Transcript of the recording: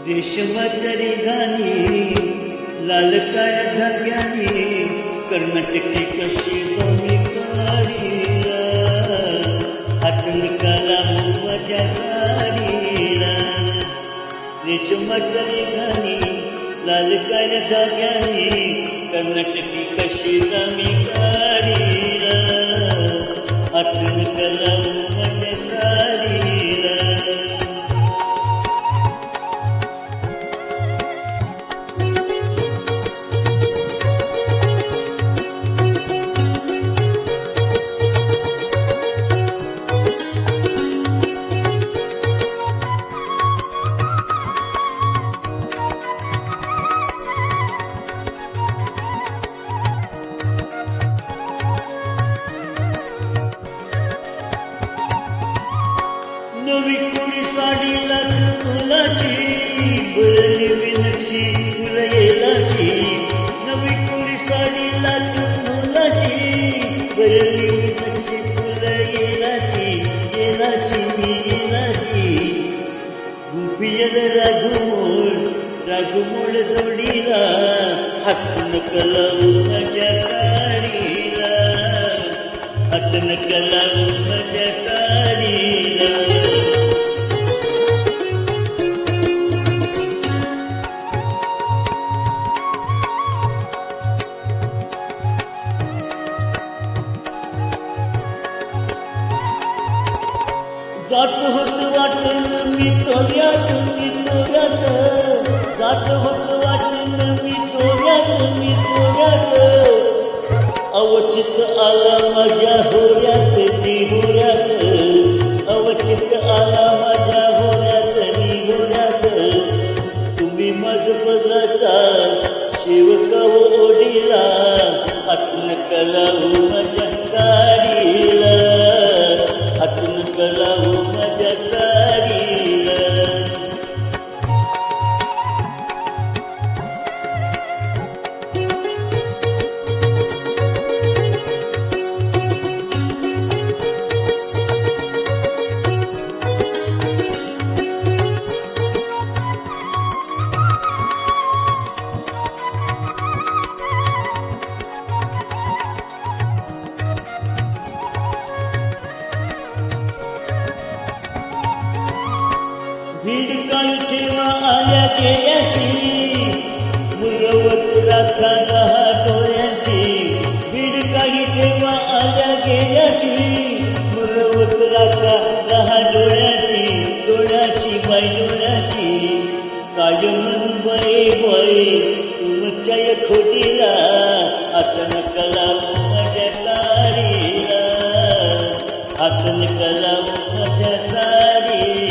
रेशमाच्या रेघानी लाल काळ्या धाग्याने कर्नाटकी कशी दोन्ही काढीला हातनकाला माझ्या साडीला रेशमाच्या रेघानी लाल काळ्या धाग्याने कर्नाटकी कशी दोन्ही काढीला हातनकाला माझ्या साडीला नवी कोरी साडी लाख फुलाची भरली विनक्षी फुलयेलाची नवी कोरी साडी लाख फुलाची भरली विनक्षी फुलयेलाची येलाची मी येलाची गुपियल राघुमोळ जोडीला हातन कलावू माझ्या साडीला हातन कलावू माझ्या साडीला जात होत वाटन मी तोऱ्यात जात होत वाटन मी तोऱ्यात अवचित आला माझ्या होऱ्यात जी होऱ्यात अवचित आला माझ्या होऱ्यात नी होऱ्यात तुम्ही मजबजाचा शिवका ओढीला हातन कलावू माझ्या साडीला हातन कलावू माझ्या साडीला भीड काय ठेवा आल्या गेल्याची मुरवत राखा दहा डोळ्याची भीड काही ठेवा आल्या गेल्याची मुरवत राखा दहा डोळ्याची बाई डोळ्याची काय म्हणून बाई तुमच्या या खोटीला हातन कलावू माझ्या साडीला हातन कलावू माझ्या साडीला